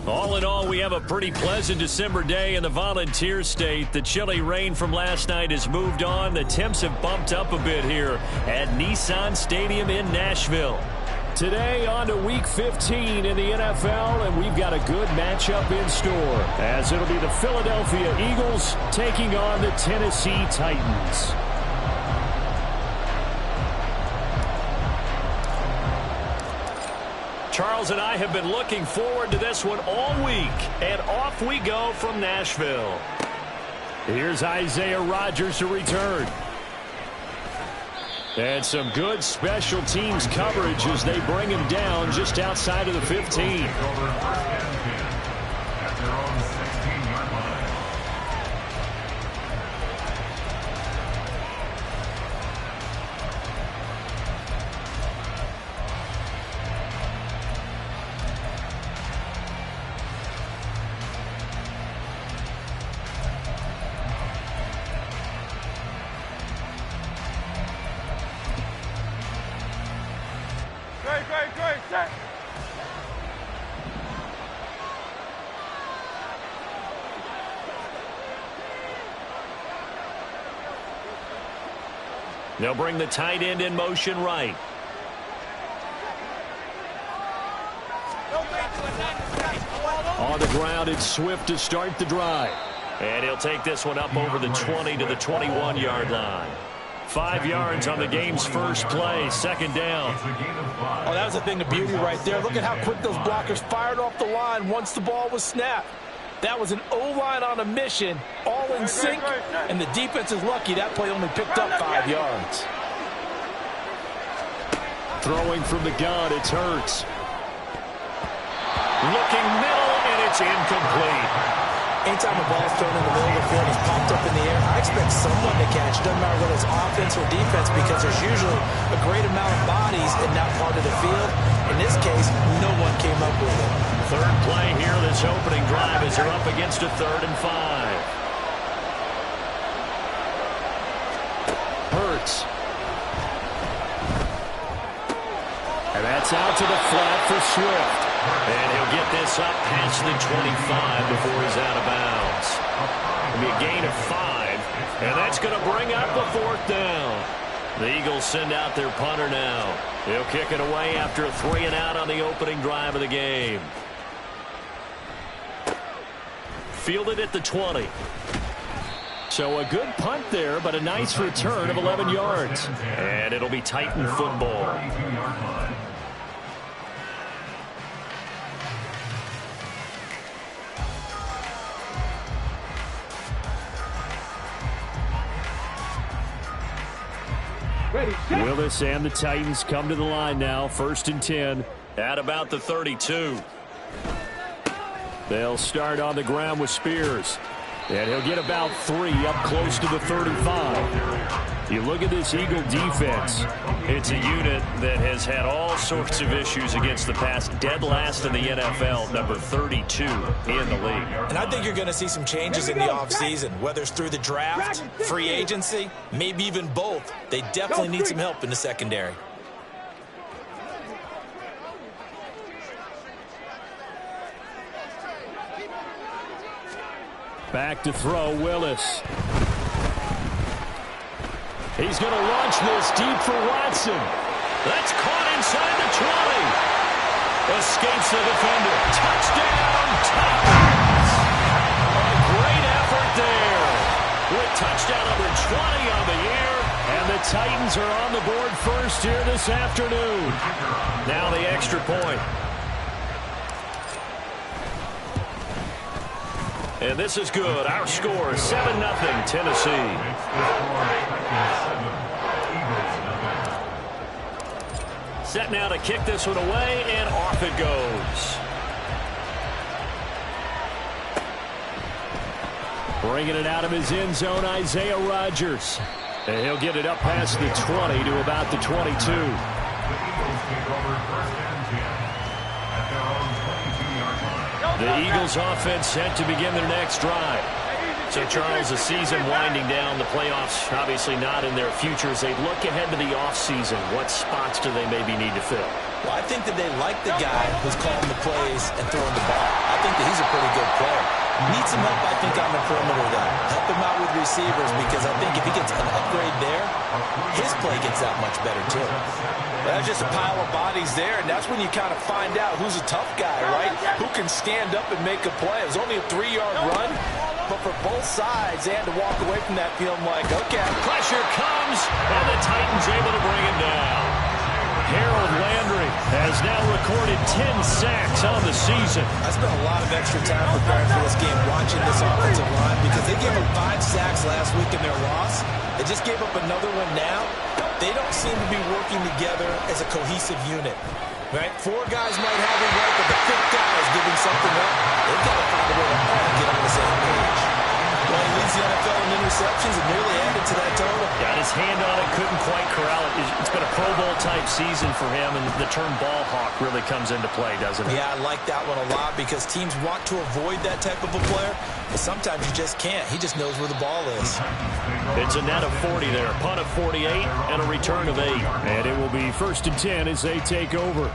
All in all, we have a pretty pleasant December day in the Volunteer State. The chilly rain from last night has moved on. The temps have bumped up a bit here at Nissan Stadium in Nashville. Today on to Week 15 in the NFL, and we've got a good matchup in store, as it'll be the Philadelphia Eagles taking on the Tennessee Titans. Charles and I have been looking forward to this one all week, and off we go from Nashville. Here's Isaiah Rodgers to return. And some good special teams coverage as they bring him down just outside of the 15. They'll bring the tight end in motion right. On the ground, it's Swift to start the drive. And he'll take this one up over the 20 to the 21-yard line. 5 yards on the game's first play, second down. Oh, that was a thing of beauty right there. Look at how quick those blockers fired off the line once the ball was snapped. That was an O-line on a mission, all in sync, and the defense is lucky that play only picked up 5 yards. Throwing from the gun, it's Hurts. Looking middle, and it's incomplete. Anytime a ball's thrown in the middle of the field, it's popped up in the air, I expect someone to catch. Doesn't matter whether it's offense or defense, because there's usually a great amount of bodies in that part of the field. In this case, no one came up with it. Third play here, this opening drive, as they're up against a 3rd and 5. Hurts. And that's out to the flat for Swift. And he'll get this up past the 25 before he's out of bounds. It'll be a gain of 5, and that's going to bring up a 4th down. The Eagles send out their punter now. He'll kick it away after a 3-and-out on the opening drive of the game. Fielded at the 20. So a good punt there, but a nice return of 11 yards. And it'll be Titan football. Willis and the Titans come to the line now. 1st and 10 at about the 32. They'll start on the ground with Spears. And he'll get about 3 up close to the 35. You look at this Eagle defense. It's a unit that has had all sorts of issues against the pass. Dead last in the NFL, number 32 in the league. And I think you're going to see some changes in the offseason, whether it's through the draft, free agency, maybe even both. They definitely need some help in the secondary. Back to throw, Willis. He's going to launch this deep for Watson. That's caught inside the 20. Escapes the defender. Touchdown, Titans. A great effort there. With touchdown number 20 on the year. And the Titans are on the board first here this afternoon. Now the extra point. And this is good. Our score is 7-0 Tennessee. Set now to kick this one away, and off it goes. Bringing it out of his end zone, Isaiah Rodgers. And he'll get it up past the 20 to about the 22. The Eagles offense set to begin their next drive. So, Charles, the season winding down, the playoffs obviously not in their future. As they look ahead to the offseason, what spots do they maybe need to fill? Well, I think that they like the guy who's calling the plays and throwing the ball. I think that he's a pretty good player. Needs some help, I think, on the perimeter, though. Help him out with receivers, because I think if he gets an upgrade there, his play gets that much better, too. That's just a pile of bodies there, and that's when you kind of find out who's a tough guy, right? Who can stand up and make a play. It was only a 3-yard run, but for both sides, they had to walk away from that feeling like, okay. Pressure comes, and the Titans able to bring it down. Harold Landry has now recorded 10 sacks on the season. I spent a lot of extra time preparing for this game, watching this offensive line, because they gave up 5 sacks last week in their loss. They just gave up another one now. They don't seem to be working together as a cohesive unit. Right? 4 guys might have it right, but the 5th guy is giving something up. They've got to find a way to all get on the same page. Well, he leads the NFL in interceptions and nearly added to that total. Got his hand on it, couldn't quite corral it. It's been a Pro Bowl-type season for him, and the term ball hawk really comes into play, doesn't it? Yeah, I like that one a lot, because teams want to avoid that type of a player, but sometimes you just can't. He just knows where the ball is. It's a net of 40 there, a punt of 48, and a return of 8. And it will be 1st and 10 as they take over.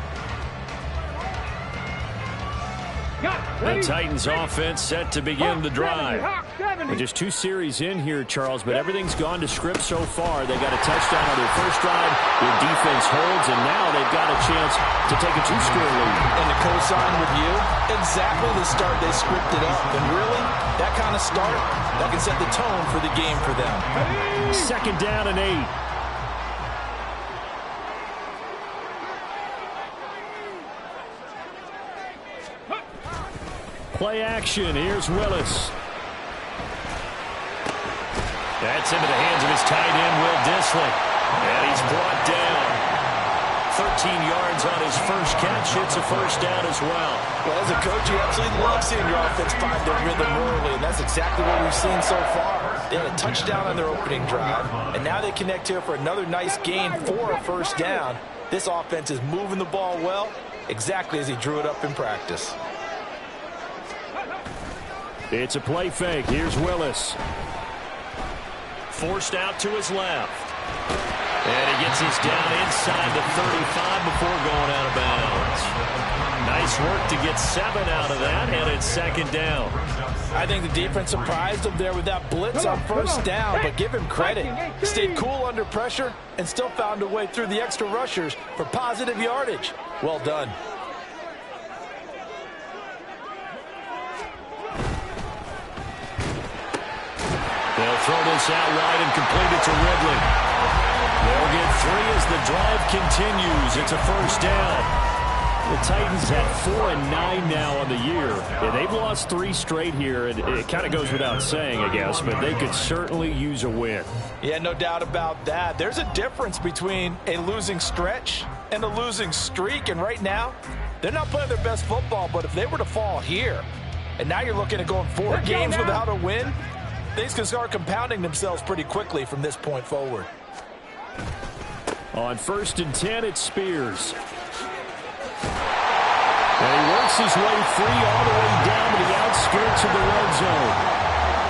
The Titans offense set to begin the drive. Well, just 2 series in here, Charles, but everything's gone to script so far. They got a touchdown on their first drive. Their defense holds, and now they've got a chance to take a 2-score lead. And to co-sign with you, exactly the start they scripted up. And really, that kind of start, that can set the tone for the game for them. 2nd down and 8. Play action. Here's Willis. That's into the hands of his tight end, Will Dissly. And he's brought down. 13 yards on his first catch. It's a 1st down as well. Well, as a coach, you absolutely love seeing your offense find their rhythm early, and that's exactly what we've seen so far. They had a touchdown on their opening drive, and now they connect here for another nice gain for a 1st down. This offense is moving the ball well, exactly as he drew it up in practice. It's a play fake. Here's Willis. Forced out to his left. And he gets us down inside the 35 before going out of bounds. Nice work to get 7 out of that, and it's 2nd down. I think the defense surprised him there with that blitz on 1st down, but give him credit. Stayed cool under pressure and still found a way through the extra rushers for positive yardage. Well done. They'll throw this out wide and complete it to Ridley. They'll get 3 as the drive continues. It's a 1st down. The Titans have 4-9 now on the year. Yeah, they've lost 3 straight here. It kind of goes without saying, I guess, but they could certainly use a win. Yeah, no doubt about that. There's a difference between a losing stretch and a losing streak, and right now, they're not playing their best football, but if they were to fall here, and now you're looking at going 4 games without a win, things can start compounding themselves pretty quickly from this point forward. On 1st and 10, it's Spears. And he works his way free all the way down to the outskirts of the red zone.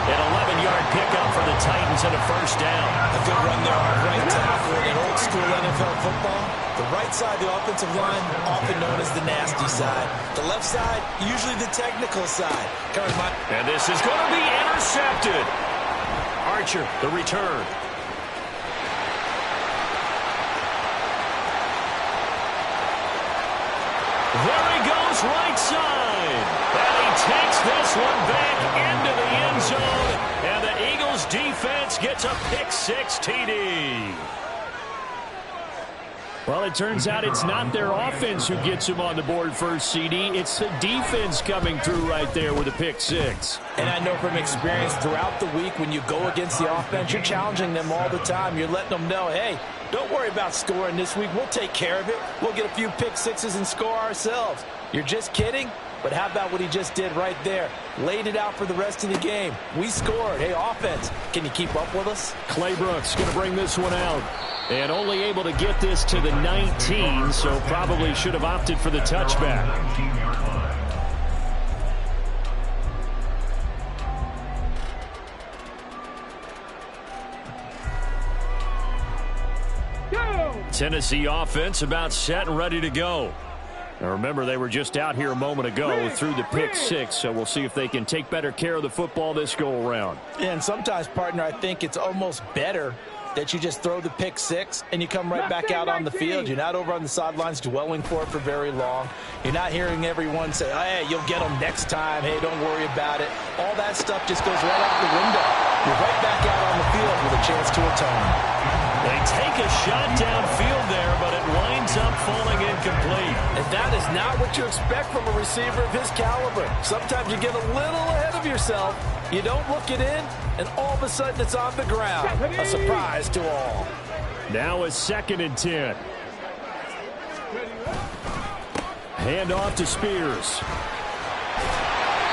An 11-yard pickup for the Titans and a 1st down. A good run there on right tackle in old-school NFL football. The right side of the offensive line, often known as the nasty side. The left side, usually the technical side. And this is going to be intercepted. Archer, the return. There he goes, right side. And he takes this one back into the end zone. And the Eagles defense gets a pick-6 TD. Well, it turns out it's not their offense who gets him on the board first, CD. It's the defense coming through right there with a pick-6. And I know from experience throughout the week when you go against the offense, you're challenging them all the time. You're letting them know, hey, don't worry about scoring this week. We'll take care of it. We'll get a few pick-6s and score ourselves. You're just kidding? But how about what he just did right there? Laid it out for the rest of the game. We scored. Hey, offense, can you keep up with us? Clay Brooks going to bring this one out. And only able to get this to the 19, so probably should have opted for the touchback. Tennessee offense about set and ready to go. Now remember, they were just out here a moment ago through the pick six, so we'll see if they can take better care of the football this go around. And sometimes, partner, I think it's almost better that you just throw the pick six and you come right back out on the field. You're not over on the sidelines dwelling for it for very long. You're not hearing everyone say, hey, you'll get them next time. Hey, don't worry about it. All that stuff just goes right out the window. You're right back out on the field with a chance to atone. They take a shot downfield there, but it winds up falling incomplete. And that is not what you expect from a receiver of his caliber. Sometimes you get a little ahead of yourself. You don't look it in, and all of a sudden it's on the ground. A surprise to all. Now a 2nd and 10. Hand off to Spears.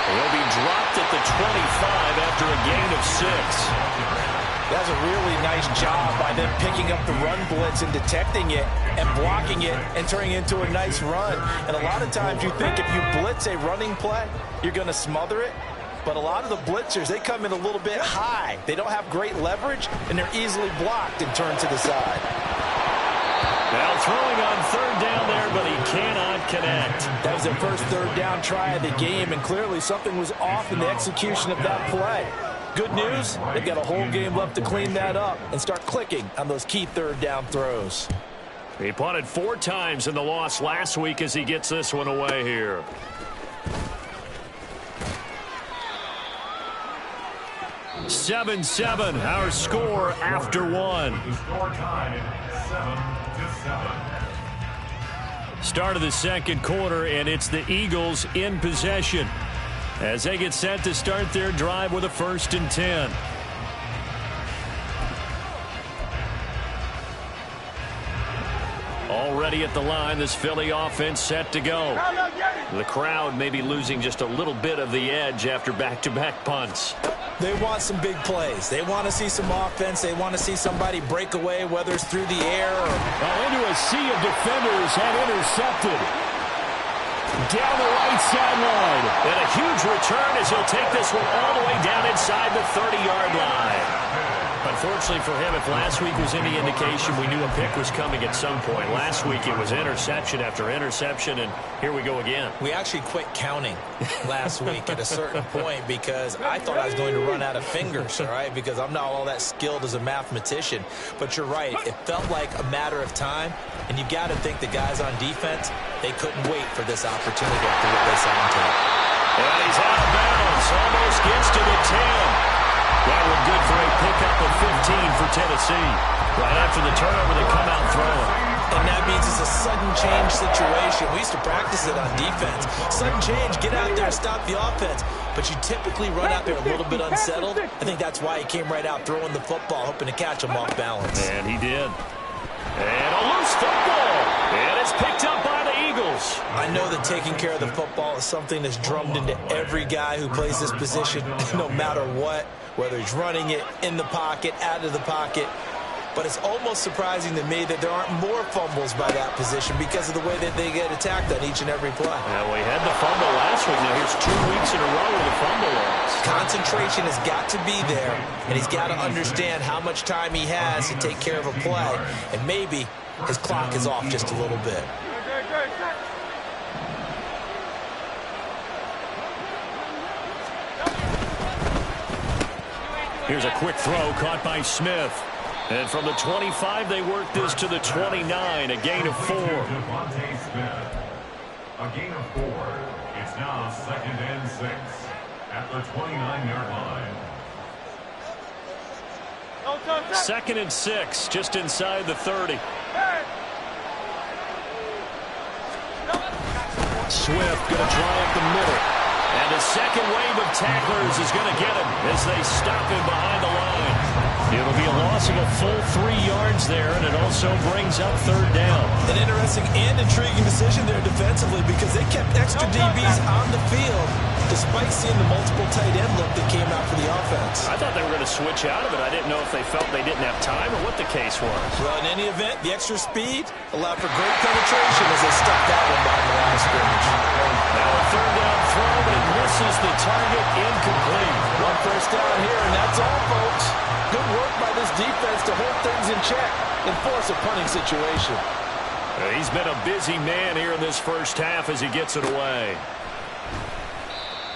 He'll be dropped at the 25 after a gain of 6. That's a really nice job by them picking up the run blitz and detecting it and blocking it and turning it into a nice run. And a lot of times you think if you blitz a running play, you're going to smother it. But a lot of the blitzers, they come in a little bit high. They don't have great leverage, and they're easily blocked and turned to the side. Now throwing on 3rd down there, but he cannot connect. That was their first 3rd down try of the game, and clearly something was off in the execution of that play. Good news, they've got a whole game left to clean that up and start clicking on those key 3rd down throws. He punted 4 times in the loss last week as he gets this one away here. Seven, our score after 1. Start of the 2nd quarter, and it's the Eagles in possession as they get set to start their drive with a 1st and 10. Already at the line, this Philly offense set to go. The crowd may be losing just a little bit of the edge after back-to-back punts. They want some big plays. They want to see some offense. They want to see somebody break away, whether it's through the air or... into a sea of defenders and intercepted. Down the right sideline. And a huge return as he'll take this one all the way down inside the 30-yard line. Unfortunately for him, if last week was any indication, we knew a pick was coming at some point. Last week it was interception after interception, and here we go again. We actually quit counting last week at a certain point because I thought I was going to run out of fingers, all right, because I'm not all that skilled as a mathematician. But you're right. It felt like a matter of time, and you've got to think the guys on defense, they couldn't wait for this opportunity after what they saw on tape. And he's out of bounds. Almost gets to the 10. That one good for a pickup of 15 for Tennessee. Right after the turnover, they come out throwing. And that means it's a sudden change situation. We used to practice it on defense. Sudden change, get out there and stop the offense. But you typically run out there a little bit unsettled. I think that's why he came right out throwing the football, hoping to catch him off balance. And he did. And a loose football. And it's picked up by the Eagles. I know that taking care of the football is something that's drummed into every guy who plays this position, no matter what. Whether he's running it in the pocket, out of the pocket. But it's almost surprising to me that there aren't more fumbles by that position because of the way that they get attacked on each and every play. Well, we had the fumble last week. Now here's 2 weeks in a row with a fumble loss. Concentration has got to be there, and he's got to understand how much time he has to take care of a play. And maybe his clock is off just a little bit. Here's a quick throw caught by Smith. And from the 25, they work this to the 29, a gain of 4. A gain of 4. It's now 2nd and 6 at the 29-yard line. 2nd and 6, just inside the 30. Swift going to try up the middle. And the second wave of tacklers is going to get him as they stop him behind the line. It'll be a loss of a full 3 yards there, and it also brings up 3rd down. An interesting and intriguing decision there defensively because they kept extra DBs on the field despite seeing the multiple tight end look that came out for the offense. I thought they were going to switch out of it. I didn't know if they felt they didn't have time or what the case was. Well, in any event, the extra speed allowed for great penetration as they stuck that one behind the line of scrimmage. Now a 3rd down throw, but it misses the target, incomplete. 1 first down here, and that's all, folks. Good work by this defense to hold things in check and force a punting situation. He's been a busy man here in this first half as he gets it away.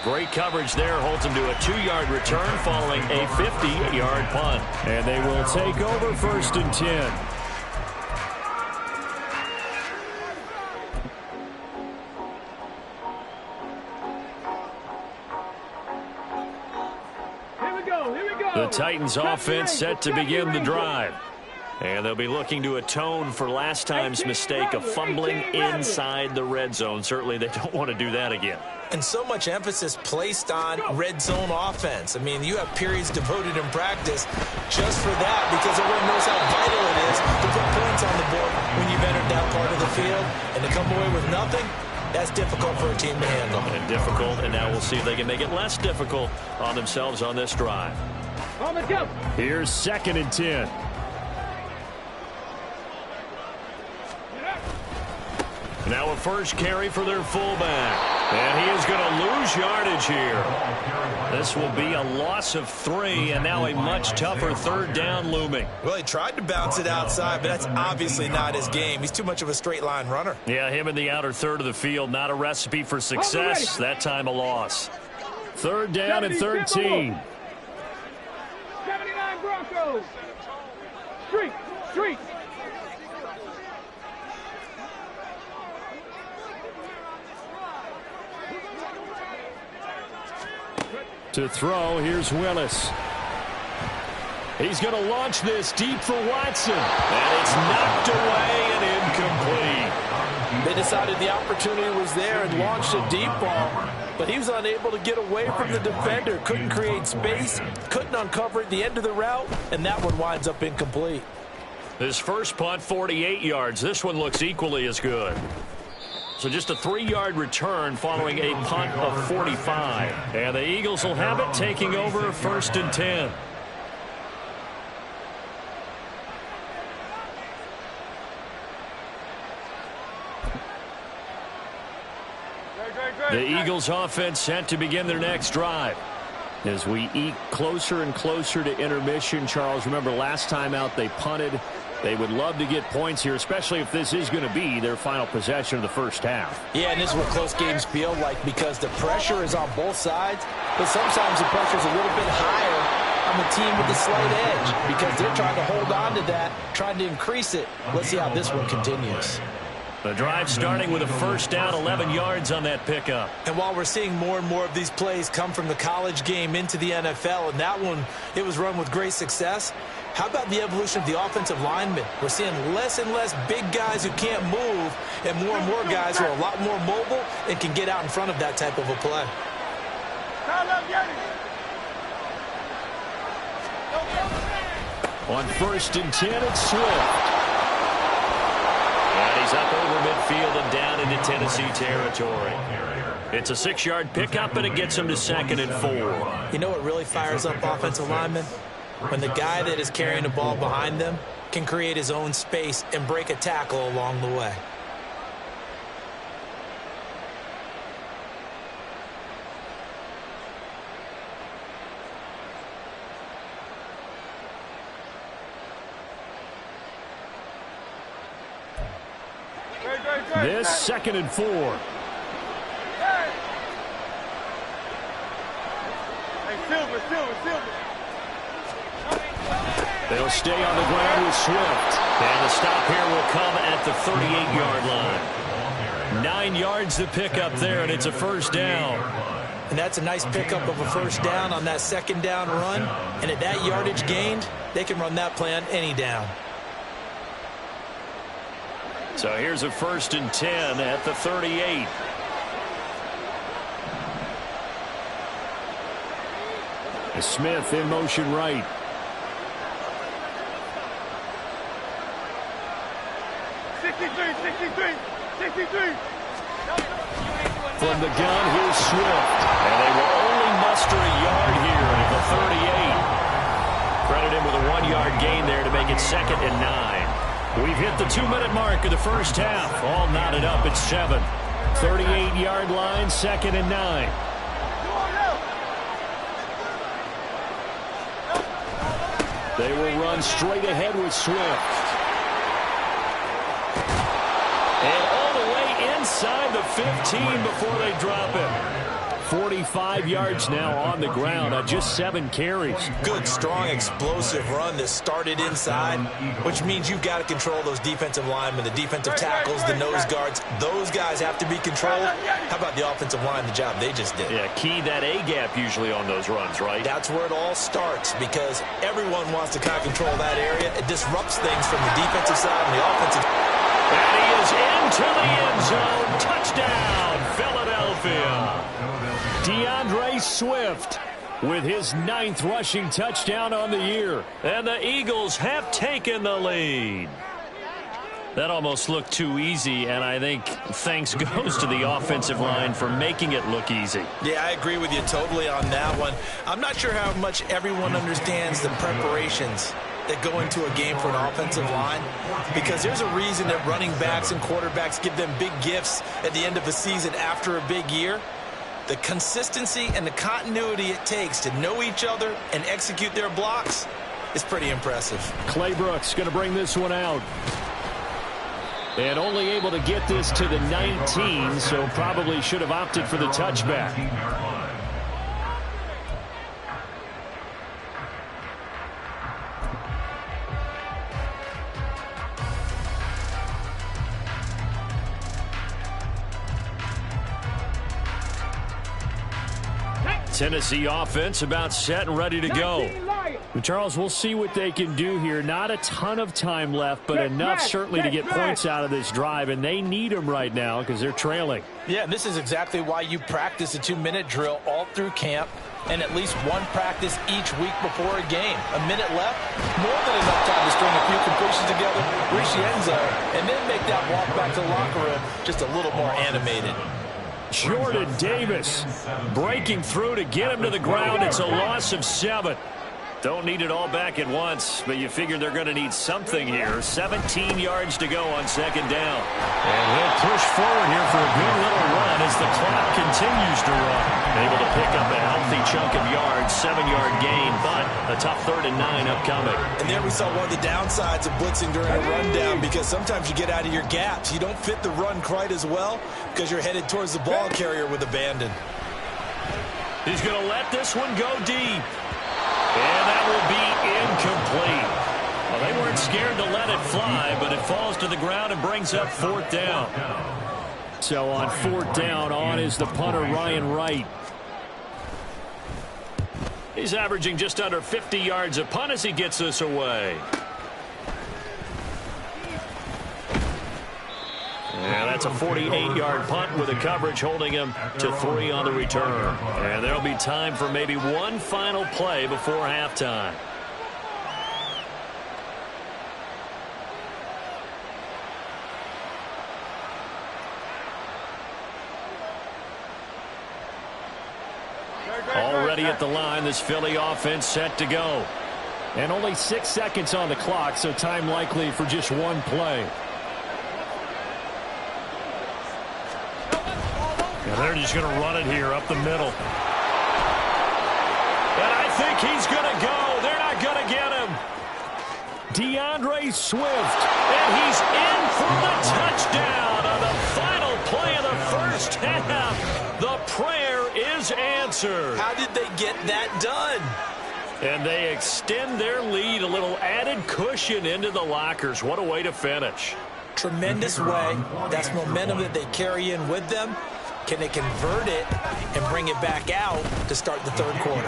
Great coverage there, holds him to a 2-yard return following a 50-yard punt. And they will take over 1st and 10. The Titans offense set to begin the drive. And they'll be looking to atone for last time's mistake of fumbling inside the red zone. Certainly they don't want to do that again. And so much emphasis placed on red zone offense. I mean, you have periods devoted in practice just for that because everyone knows how vital it is to put points on the board when you've entered that part of the field. And to come away with nothing, that's difficult for a team to handle. And difficult, and now we'll see if they can make it less difficult on themselves on this drive. Here's 2nd and 10. Now a first carry for their fullback. And he is going to lose yardage here. This will be a loss of 3, and now a much tougher 3rd down looming. Well, he tried to bounce it outside, but that's obviously not his game. He's too much of a straight line runner. Yeah, him in the outer third of the field, not a recipe for success. That time a loss. 3rd down and 13. 79 Broncos. Street. To throw, here's Willis. He's going to launch this deep for Watson. And it's knocked away and incomplete. They decided the opportunity was there and launched a deep ball, but he was unable to get away from the defender. Couldn't create space, couldn't uncover at the end of the route, and that one winds up incomplete. His first punt, 48 yards. This one looks equally as good. So just a 3-yard return following a punt of 45. And the Eagles will have it, taking over 1st and 10. The Eagles offense set to begin their next drive. As we eke closer and closer to intermission, Charles, remember last time out they punted. They would love to get points here, especially if this is going to be their final possession of the first half. Yeah, and this is what close games feel like because the pressure is on both sides, but sometimes the pressure is a little bit higher on the team with the slight edge because they're trying to hold on to that, trying to increase it. Let's see how this one continues. The drive starting with a first down, 11 yards on that pickup. And while we're seeing more and more of these plays come from the college game into the NFL, and that one, it was run with great success, how about the evolution of the offensive linemen? We're seeing less and less big guys who can't move and more guys who are a lot more mobile and can get out in front of that type of a play. On 1st and 10, it's Swift. And he's up over midfield and down into Tennessee territory. It's a 6-yard pickup, and it gets him to 2nd and 4. You know what really fires up offensive linemen? When the guy that is carrying the ball behind them can create his own space and break a tackle along the way. This 2nd and 4. Silver. They'll stay on the ground with Swift. And the stop here will come at the 38-yard line. 9 yards to pick up there, and it's a first down. And that's a nice pickup of a first down on that 2nd down run. And at that yardage gained, they can run that play on any down. So here's a 1st and 10 at the 38. Smith in motion right. From the gun, here's Swift. And they will only muster a yard here at the 38. Credit him with a 1-yard gain there to make it 2nd and 9. We've hit the 2-minute mark of the first half. All knotted up at 7. 38-yard line, 2nd and 9. They will run straight ahead with Swift. And all the way inside the 15 before they drop it. 45 yards now on the ground on just 7 carries. Good, strong, explosive run that started inside, which means you've got to control those defensive linemen, the defensive tackles, the nose guards. Those guys have to be controlled. How about the offensive line, the job they just did? Yeah, key that A-gap usually on those runs, right? That's where it all starts because everyone wants to kind of control that area. It disrupts things from the defensive side and the offensive. And he is into the end zone. Touchdown, Philadelphia. DeAndre Swift with his 9th rushing touchdown on the year. And the Eagles have taken the lead. That almost looked too easy, and I think thanks goes to the offensive line for making it look easy. Yeah, I agree with you totally on that one. I'm not sure how much everyone understands the preparations that go into a game for an offensive line, because there's a reason that running backs and quarterbacks give them big gifts at the end of the season after a big year. The consistency and the continuity it takes to know each other and execute their blocks is pretty impressive. Clay Brooks going to bring this one out. And only able to get this to the 19, so probably should have opted for the touchback. Tennessee offense about set and ready to go. Charles, we'll see what they can do here. Not a ton of time left, but enough certainly to get points out of this drive, and they need them right now because they're trailing. Yeah, and this is exactly why you practice a 2-minute drill all through camp and at least one practice each week before a game. A minute left, more than enough time to string a few completions together, reach the end zone, and then make that walk back to the locker room just a little more animated. Jordan Davis breaking through to get him to the ground. It's a loss of 7. Don't need it all back at once, but you figure they're going to need something here. 17 yards to go on 2nd down. And he'll push forward here for a good little run as the clock continues to run. Able to pick up a healthy chunk of yards, 7-yard gain, but a tough 3rd and 9 upcoming. And there we saw one of the downsides of blitzing during a rundown, because sometimes you get out of your gaps. You don't fit the run quite as well because you're headed towards the ball carrier with abandon. He's going to let this one go deep. And that will be incomplete. Well, they weren't scared to let it fly, but it falls to the ground and brings up 4th down. So on 4th down, on is the punter, Ryan Wright. He's averaging just under 50 yards a punt as he gets this away. And that's a 48-yard punt with the coverage holding him to 3 on the return. And there'll be time for maybe one final play before halftime. Already at the line, this Philly offense set to go. And only 6 seconds on the clock, so time likely for just one play. And they're just going to run it here up the middle. And I think he's going to go. They're not going to get him. DeAndre Swift. And he's in for the touchdown on the final play of the first half. The prayer is answered. How did they get that done? And they extend their lead, a little added cushion into the lockers. What a way to finish. Tremendous way. That's momentum that they carry in with them. Can they convert it and bring it back out to start the 3rd quarter?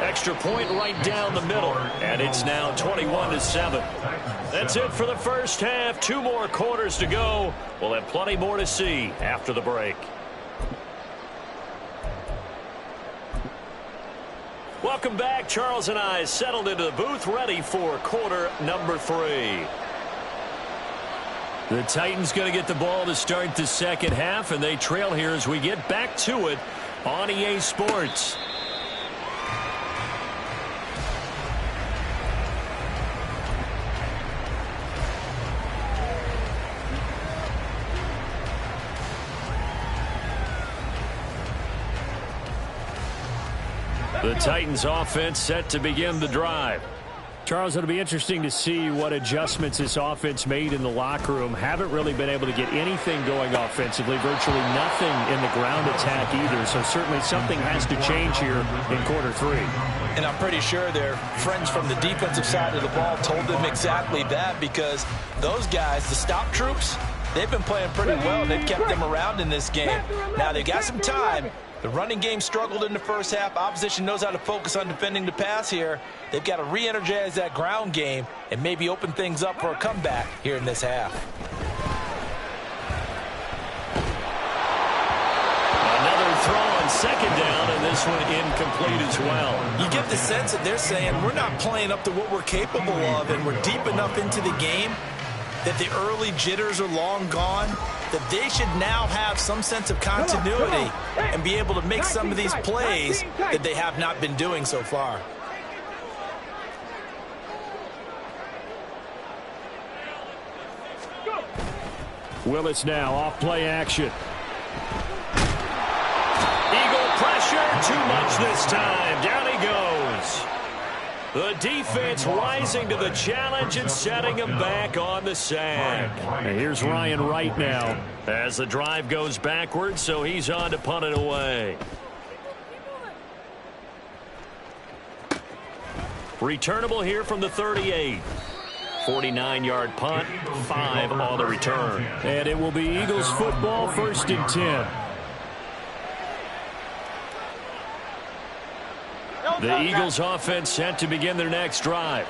Extra point right down the middle, and it's now 21-7. That's it for the first half. 2 more quarters to go. We'll have plenty more to see after the break. Welcome back. Charles and I settled into the booth, ready for quarter number 3. The Titans going to get the ball to start the second half, and they trail here as we get back to it on EA Sports. The Titans offense set to begin the drive. Charles, it'll be interesting to see what adjustments this offense made in the locker room. Haven't really been able to get anything going offensively, virtually nothing in the ground attack either. So certainly something has to change here in quarter 3. And I'm pretty sure their friends from the defensive side of the ball told them exactly that, because those guys, the stop troops, they've been playing pretty well. They've kept them around in this game. Now they've got some time. The running game struggled in the first half. Opposition knows how to focus on defending the pass here. They've got to re-energize that ground game and maybe open things up for a comeback here in this half. Another throw on second down, and this one incomplete as well. You get the sense that they're saying we're not playing up to what we're capable of, and we're deep enough into the game that the early jitters are long gone, that they should now have some sense of continuity and be able to make some of these plays that they have not been doing so far. Willis now off play action. Eagle pressure, too much this time. Down he goes. The defense rising to the challenge and setting him back on the sack. And here's Ryan Wright now as the drive goes backwards, so he's on to punt it away. Returnable here from the 38. 49-yard punt, 5 on the return. And it will be Eagles football, 1st and 10. The Eagles offense set to begin their next drive.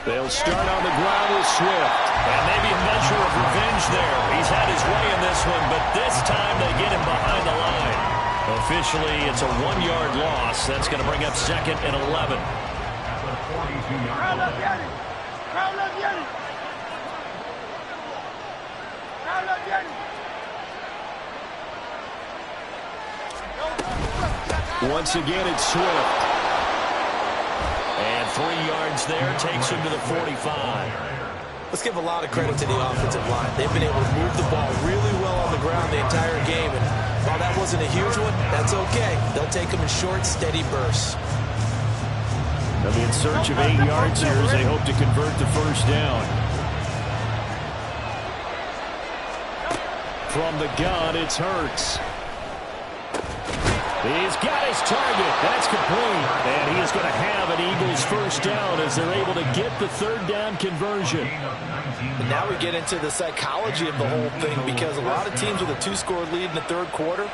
They'll start on the ground with Swift. And maybe a measure of revenge there. He's had his way in this one, but this time they get him behind the line. Officially, it's a 1-yard loss. That's going to bring up 2nd and 11. Once again, it's Swift. And 3 yards there takes him to the 45. Let's give a lot of credit to the offensive line. They've been able to move the ball really well on the ground the entire game. And while that wasn't a huge one, that's okay. They'll take them in short, steady bursts. They'll be in search of 8 yards here as they hope to convert the first down. From the gun, it's Hurts. He's got his target. That's complete. And he is going to have an Eagles first down as they're able to get the 3rd down conversion. And now we get into the psychology of the whole thing, because a lot of teams with a 2-score lead in the 3rd quarter,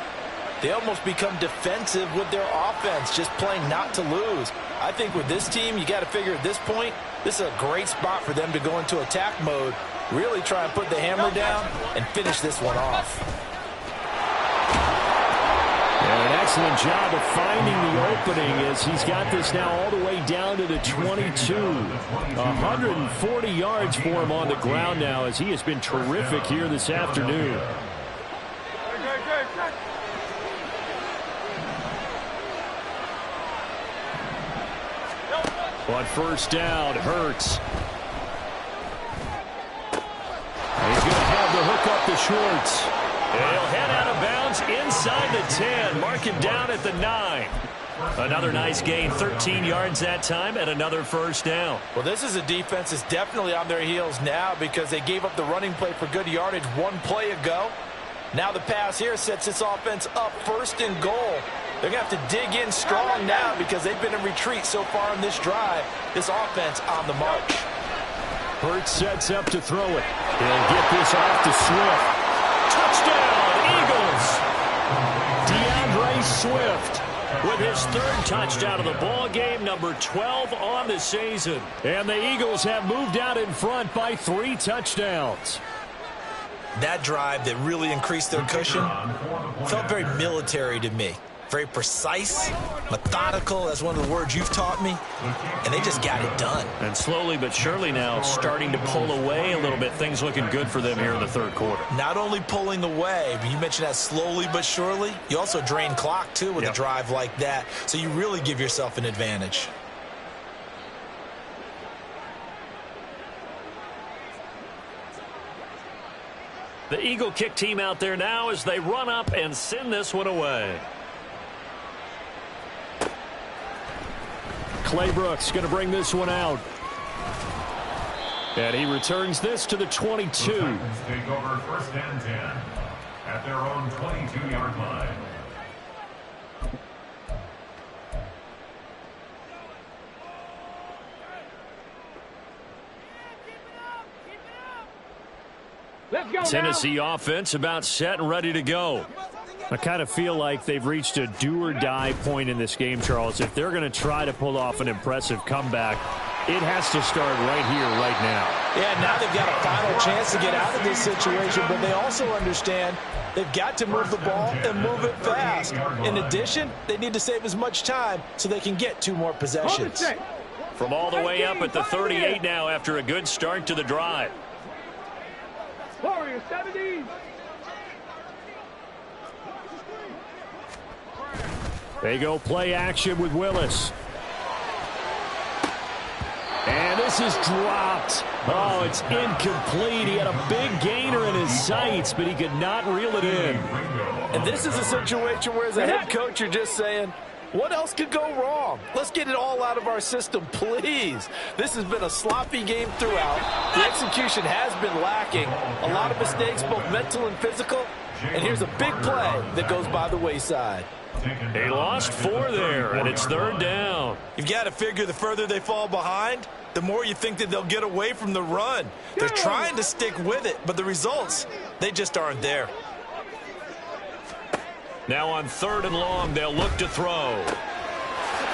they almost become defensive with their offense, just playing not to lose. I think with this team, you got to figure at this point, this is a great spot for them to go into attack mode, really try and put the hammer down and finish this one off. And an excellent job of finding the opening as he's got this now all the way down to the 22. 140 yards for him on the ground now as he has been terrific here this afternoon. On first down, Hurts. He's going to have the hook up to Schwartz. He'll head out of bounds inside the 10. Mark him down at the 9. Another nice gain, 13 yards that time, and another first down. Well, this is a defense that's definitely on their heels now, because they gave up the running play for good yardage 1 play ago. Now the pass here sets this offense up 1st and goal. They're going to have to dig in strong now because they've been in retreat so far in this drive. This offense on the march. Hurts sets up to throw it. He'll get this off to Swift. Touchdown, Eagles! DeAndre Swift with his 3rd touchdown of the ball game, number 12 on the season. And the Eagles have moved out in front by 3 touchdowns. That drive that really increased their cushion felt very military to me. Very precise, methodical, that's one of the words you've taught me, and they just got it done. And slowly but surely now starting to pull away a little bit. Things looking good for them here in the 3rd quarter. Not only pulling away, but you mentioned that slowly but surely, you also drain clock too with a drive like that, so you really give yourself an advantage. The Eagle kick team out there now as they run up and send this one away. Claybrooks going to bring this one out. And he returns this to the 22. The Titans take over 1st and 10 at their own 22-yard line. Let's go Tennessee offense about set and ready to go. I kind of feel like they've reached a do-or-die point in this game, Charles. If they're going to try to pull off an impressive comeback, it has to start right here, right now. Yeah, now they've got a final chance to get out of this situation, but they also understand they've got to move the ball and move it fast. In addition, they need to save as much time so they can get 2 more possessions. From all the way up at the 38 now after a good start to the drive. Warrior 70. They go play action with Willis. And this is dropped. Oh, it's incomplete. He had a big gainer in his sights, but he could not reel it in. And this is a situation where as a head coach, you're just saying, what else could go wrong? Let's get it all out of our system, please. This has been a sloppy game throughout. The execution has been lacking. A lot of mistakes, both mental and physical. And here's a big play that goes by the wayside. They lost 4 there, and it's 3rd down. You've got to figure the further they fall behind, the more you think that they'll get away from the run. They're trying to stick with it, but the results, they just aren't there. Now on 3rd and long, they'll look to throw.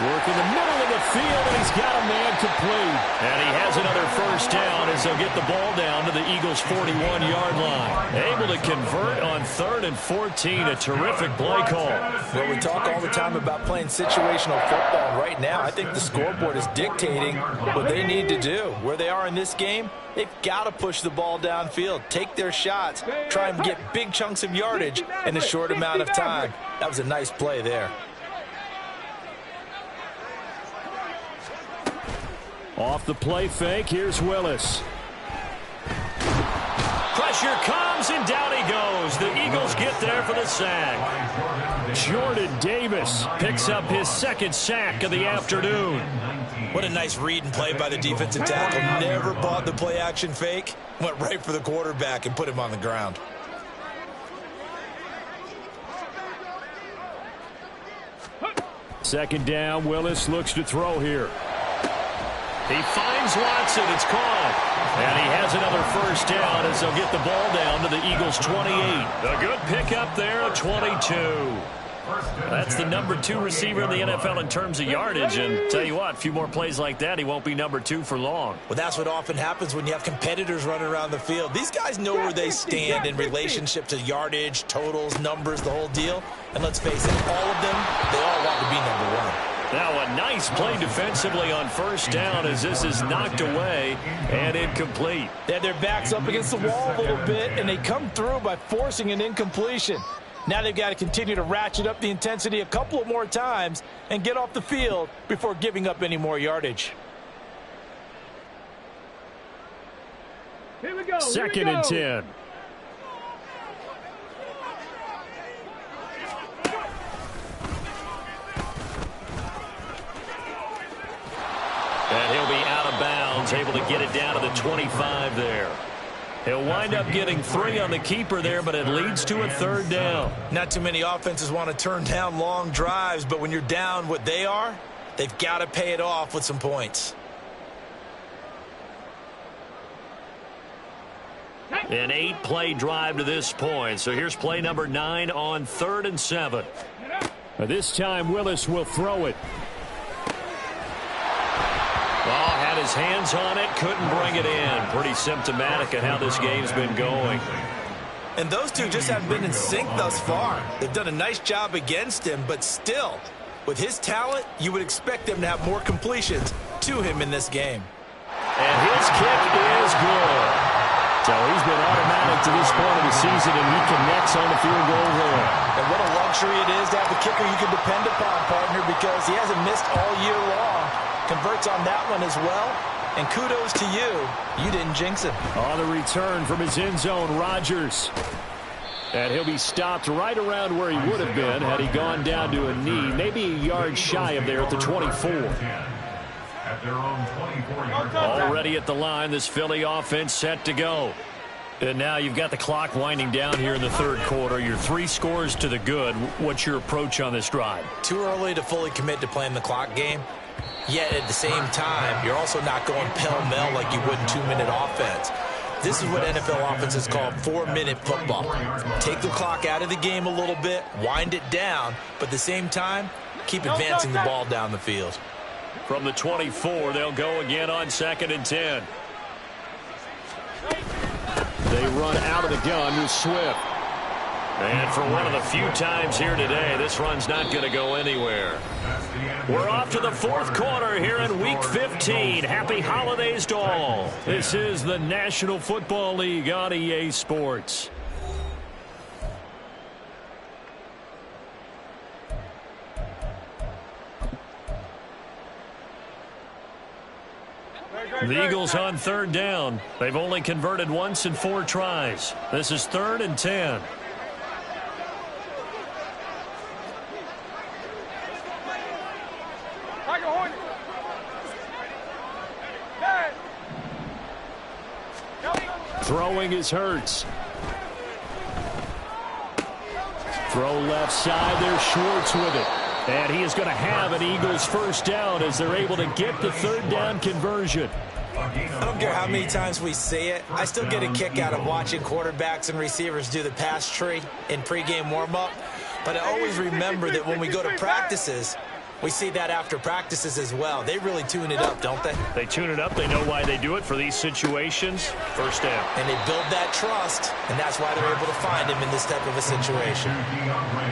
Work in the middle of the field, and he's got a man complete. And he has another 1st down as they'll get the ball down to the Eagles' 41-yard line. Able to convert on 3rd and 14, a terrific play call. Well, we talk all the time about playing situational football. Right now, I think the scoreboard is dictating what they need to do. Where they are in this game, they've got to push the ball downfield, take their shots, try and get big chunks of yardage in a short amount of time. That was a nice play there. Off the play fake, here's Willis. Pressure comes, and down he goes. The Eagles get there for the sack. Jordan Davis picks up his 2nd sack of the afternoon. What a nice read and play by the defensive tackle. Never bought the play-action fake. Went right for the quarterback and put him on the ground. Second down, Willis looks to throw here. He finds Watson. It's caught. And he has another 1st down as they'll get the ball down to the Eagles' 28. A good pickup there, a 22. That's the number 2 receiver in the NFL in terms of yardage. And tell you what, a few more plays like that, he won't be number 2 for long. Well, that's what often happens when you have competitors running around the field. These guys know where they stand in relationship to yardage, totals, numbers, the whole deal. And let's face it, all of them, they all want to be number 1. Now a nice play defensively on 1st down as this is knocked away and incomplete. They had their backs up against the wall a little bit, and they come through by forcing an incompletion. Now they've got to continue to ratchet up the intensity a couple of more times and get off the field before giving up any more yardage. Here we go. 2nd and 10. And he'll be out of bounds, able to get it down to the 25 there. He'll wind up getting 3 on the keeper there, but it leads to a 3rd down. Not too many offenses want to turn down long drives, but when you're down what they are, they've got to pay it off with some points. An 8-play drive to this point. So here's play number 9 on 3rd and 7. This time Willis will throw it. Oh, had his hands on it, couldn't bring it in. Pretty symptomatic of how this game's been going. And those two just haven't been in sync thus far. They've done a nice job against him, but still, with his talent, you would expect them to have more completions to him in this game. And his kick is good. So he's been automatic to this point of the season, and he connects on the field goal there. And what a luxury it is to have a kicker you can depend upon, partner, because he hasn't missed all year long. Converts on that one as well. And kudos to you. You didn't jinx him. On the return from his end zone, Rodgers. And he'll be stopped right around where he would have been had he gone down to a knee, maybe a yard shy of there at the 24. Already at the line, this Philly offense set to go. And now you've got the clock winding down here in the third quarter. You're 3 scores to the good. What's your approach on this drive? Too early to fully commit to playing the clock game. Yet at the same time, you're also not going pell-mell like you would in 2-minute offense. This is what NFL offenses call 4-minute football. Take the clock out of the game a little bit, wind it down, but at the same time, keep advancing the ball down the field. From the 24, they'll go again on 2nd and 10. They run out of the gun with Swift. And for one of the few times here today, this run's not going to go anywhere. We're off to the fourth quarter here in Week 15. Happy holidays to all. This is the National Football League on EA Sports. The Eagles on 3rd down. They've only converted once in 4 tries. This is 3rd and 10. Throwing is Hurts. Throw left side. There's Schwartz with it. And he is going to have an Eagles first down as they're able to get the 3rd down conversion. I don't care how many times we see it. I still get a kick out of watching quarterbacks and receivers do the pass tree in pregame warm-up. But I always remember that when we go to practices, we see that after practices as well. They really tune it up, don't they? They tune it up. They know why they do it for these situations. First down. And they build that trust, and that's why they're able to find him in this type of a situation.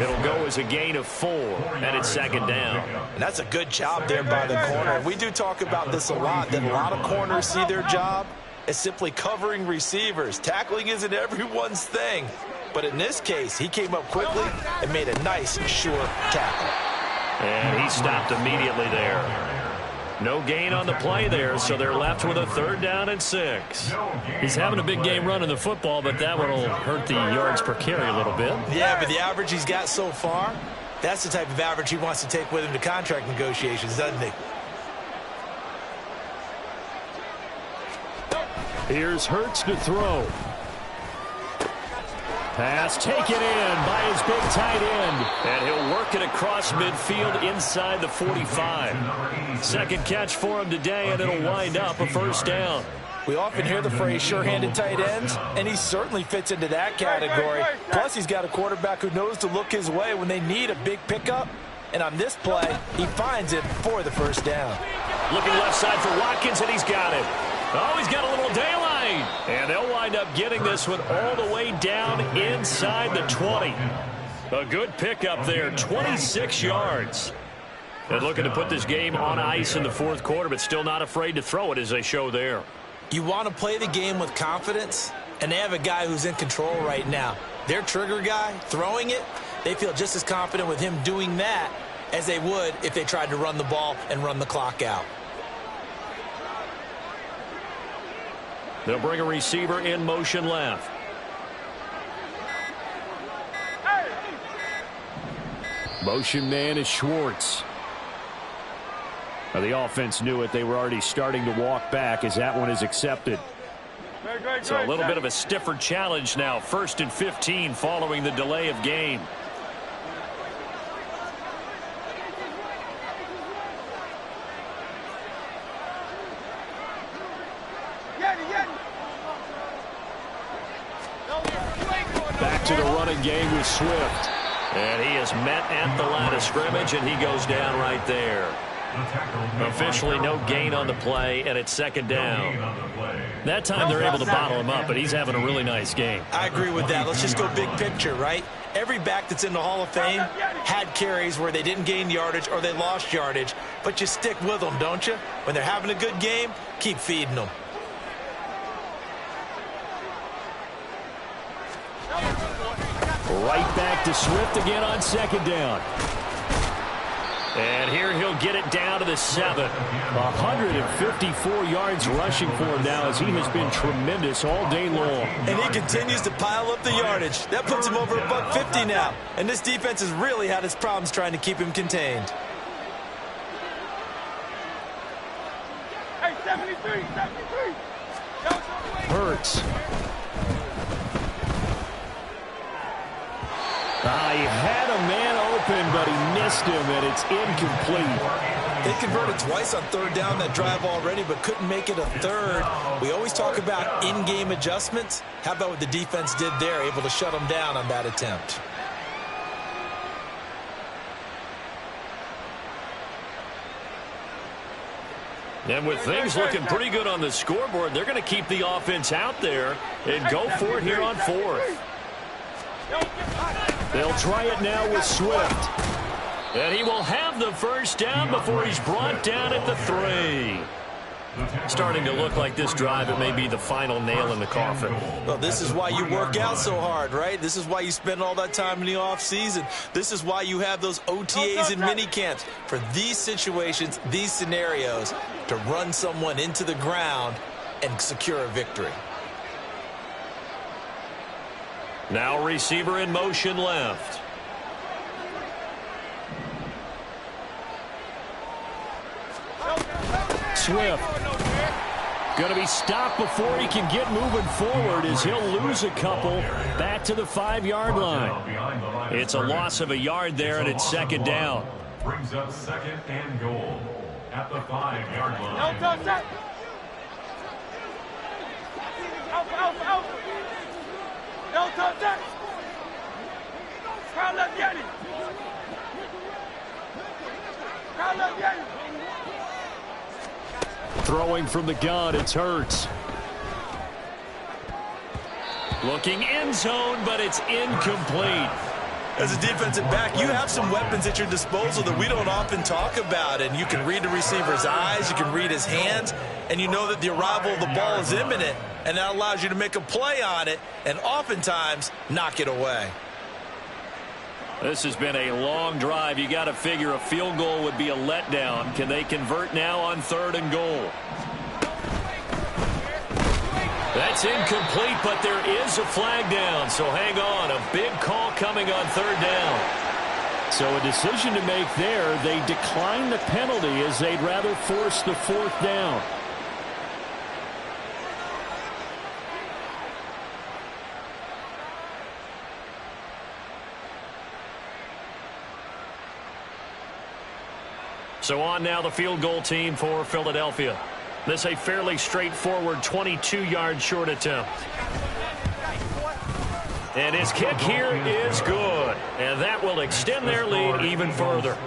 It'll go as a gain of 4, and it's 2nd down. And that's a good job there by the corner. We do talk about this a lot, that a lot of corners see their job as simply covering receivers. Tackling isn't everyone's thing. But in this case, he came up quickly and made a nice, sure tackle. And he stopped immediately there. No gain on the play there, so they're left with a 3rd down and 6. He's having a big game running the football, but that one will hurt the yards per carry a little bit. Yeah, but the average he's got so far, that's the type of average he wants to take with him to contract negotiations, doesn't he? Here's Hurts to throw. Pass taken in by his big tight end. And he'll work it across midfield inside the 45. Second catch for him today, and it'll wind up a first down. We often hear the phrase sure-handed tight ends, and he certainly fits into that category. Plus, he's got a quarterback who knows to look his way when they need a big pickup. And on this play, he finds it for the first down. Looking left side for Watkins, and he's got it. Oh, he's got a little daylight. And they'll wind up getting this one all the way down inside the 20. A good pickup there, 26 yards. And looking to put this game on ice in the fourth quarter, but still not afraid to throw it as they show there. You want to play the game with confidence, and they have a guy who's in control right now. Their trigger guy, throwing it, they feel just as confident with him doing that as they would if they tried to run the ball and run the clock out. They'll bring a receiver in motion left. Motion man is Schwartz. Now the offense knew it. They were already starting to walk back as that one is accepted. So a little bit of a stiffer challenge now. 1st and 15 following the delay of game. Back to the running game with Swift. And he is met at the line of scrimmage, and he goes down right there. Officially no gain on the play, and it's 2nd down. That time they're able to bottle him up, but he's having a really nice game. I agree with that. Let's just go big picture, right? Every back that's in the Hall of Fame had carries where they didn't gain yardage or they lost yardage, but you stick with them, don't you? When they're having a good game, keep feeding them. Right back to Swift again on 2nd down. And here he'll get it down to the 7. 154 yards rushing for him now, as he has been tremendous all day long. And he continues to pile up the yardage. That puts him over $150 now. And this defense has really had its problems trying to keep him contained. Hey, 73. Hurts. He had a man open, but he missed him, and it's incomplete. They converted twice on third down that drive already, but couldn't make it a third. We always talk about in-game adjustments. How about what the defense did there, able to shut them down on that attempt? And with things looking pretty good on the scoreboard, they're going to keep the offense out there and go for it here on 4th. They'll try it now with Swift. And he will have the first down before he's brought down at the 3. Starting to look like this drive, it may be the final nail in the coffin. Well, this is why you work out so hard, right? This is why you spend all that time in the offseason. This is why you have those OTAs and mini camps. For these situations, these scenarios, to run someone into the ground and secure a victory. Now receiver in motion left. Swift. Going to be stopped before he can get moving forward, as he'll lose a couple back to the 5-yard line. It's a loss of a yard there, and it's second down. Brings up 2nd and goal at the 5-yard line. No touch that. Out. No touch that. Crowd left Yeti. Crowd left Yeti. Throwing from the gun, it's Hurts. Looking end zone, but it's incomplete. As a defensive back, you have some weapons at your disposal that we don't often talk about. And you can read the receiver's eyes, you can read his hands, and you know that the arrival of the ball is imminent. And that allows you to make a play on it and oftentimes knock it away. This has been a long drive. You got to figure a field goal would be a letdown. Can they convert now on 3rd and goal? That's incomplete, but there is a flag down, so hang on. A big call coming on 3rd down. So a decision to make there. They decline the penalty as they'd rather force the 4th down. So on now the field goal team for Philadelphia. This a fairly straightforward 22-yard short attempt. And his kick here is good. And that will extend their lead even further.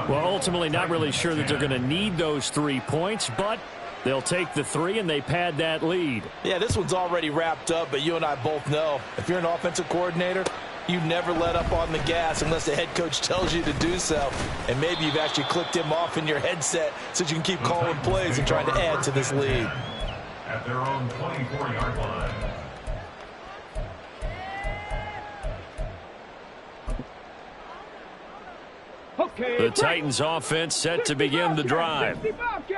Well, ultimately not really sure that they're going to need those 3 points, but they'll take the 3 and they pad that lead. Yeah, this one's already wrapped up, but you and I both know if you're an offensive coordinator, you never let up on the gas unless the head coach tells you to do so. And maybe you've actually clicked him off in your headset so you can keep calling plays and trying to add to this lead. At their own 24-yard line. The Titans offense set to begin the drive.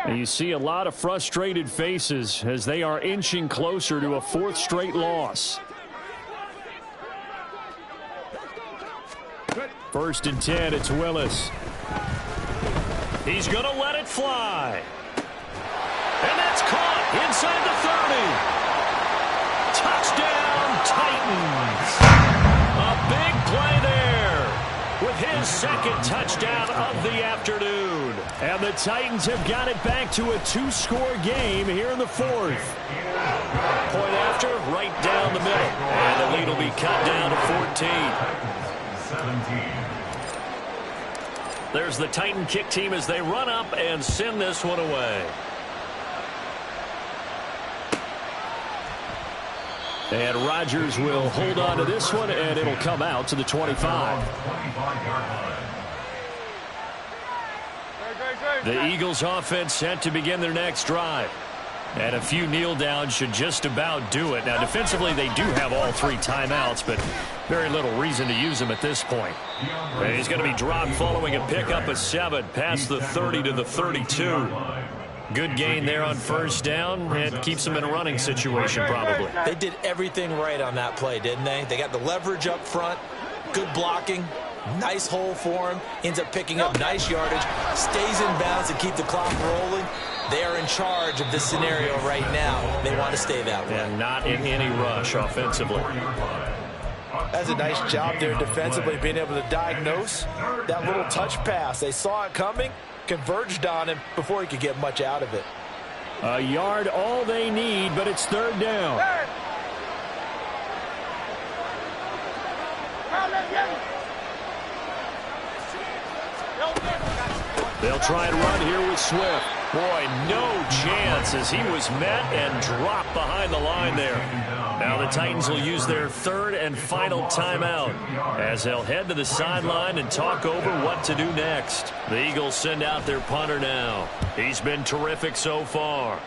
And you see a lot of frustrated faces as they are inching closer to a 4th straight loss. 1st and 10, it's Willis. He's going to let it fly. And that's caught inside the 30. Touchdown, Titans. A big play there with his 2nd touchdown of the afternoon. And the Titans have got it back to a 2-score game here in the 4th. Point after, right down the middle. And the lead will be cut down to 14. 17. There's the Titan kick team as they run up and send this one away. And Rodgers will hold on to this one, and it'll come out to the 25. The Eagles offense set to begin their next drive. And a few kneel downs should just about do it. Now, defensively, they do have all 3 timeouts, but very little reason to use them at this point. And he's going to be dropped following a pickup of 7 past the 30 to the 32. Good gain there on first down, and keeps them in a running situation probably. They did everything right on that play, didn't they? They got the leverage up front, good blocking, nice hole for him, ends up picking up nice yardage, stays in bounds to keep the clock rolling. They are in charge of this scenario right now. They want to stay that way. And not in any rush offensively. That's a nice job there defensively, being able to diagnose that little touch pass. They saw it coming, converged on him before he could get much out of it. A yard all they need, but it's 3rd down. They'll try and run here with Swift. Boy, no chance as he was met and dropped behind the line there. Now the Titans will use their 3rd and final timeout as they'll head to the sideline and talk over what to do next. The Eagles send out their punter now. He's been terrific so far.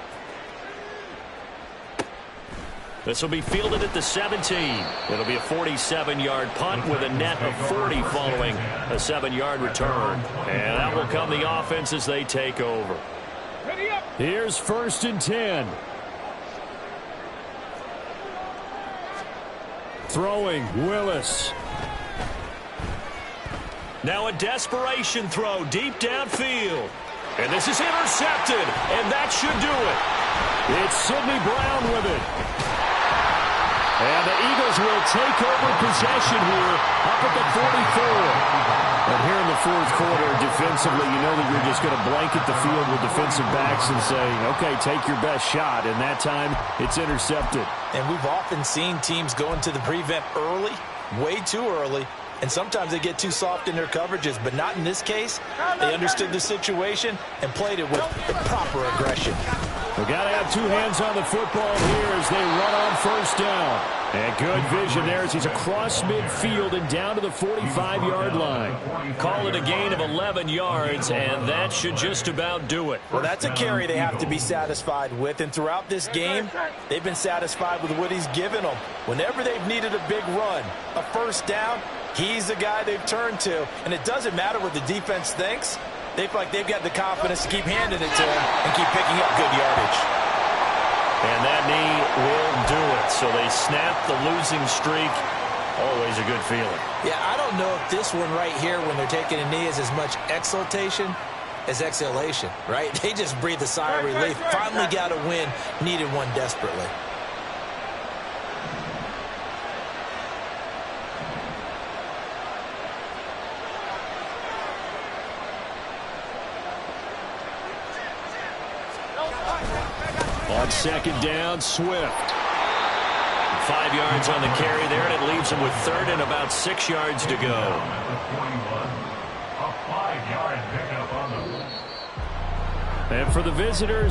This will be fielded at the 17. It'll be a 47-yard punt with a net of 40 following a 7-yard return. And that will come the offense as they take over. Here's 1st and 10. Throwing, Willis. Now a desperation throw deep downfield. And this is intercepted, and that should do it. It's Sidney Brown with it. And the Eagles will take over possession here up at the 44. And here in the 4th quarter, defensively, you know that you're just going to blanket the field with defensive backs and say, okay, take your best shot. And that time, it's intercepted. And we've often seen teams go into the prevent early, way too early, and sometimes they get too soft in their coverages, but not in this case. They understood the situation and played it with the proper aggression. We've got to have 2 hands on the football here as they run on 1st down. And good vision there as he's across midfield and down to the 45-yard line. Call it a gain of 11 yards, and that should just about do it. Well, that's a carry they have to be satisfied with, and throughout this game, they've been satisfied with what he's given them. Whenever they've needed a big run, a 1st down, he's the guy they've turned to, and it doesn't matter what the defense thinks. They feel like they've got the confidence to keep handing it to him and keep picking up good yardage. And that knee will do it. So they snap the losing streak. Always a good feeling. Yeah, I don't know if this one right here, when they're taking a knee, is as much exultation as exhalation, right? They just breathe a sigh of relief. Finally got a win, needed one desperately. On 2nd down, Swift. 5 yards on the carry there, and it leaves him with 3rd and about 6 yards to go. A 5-yard pickup on the... And for the visitors,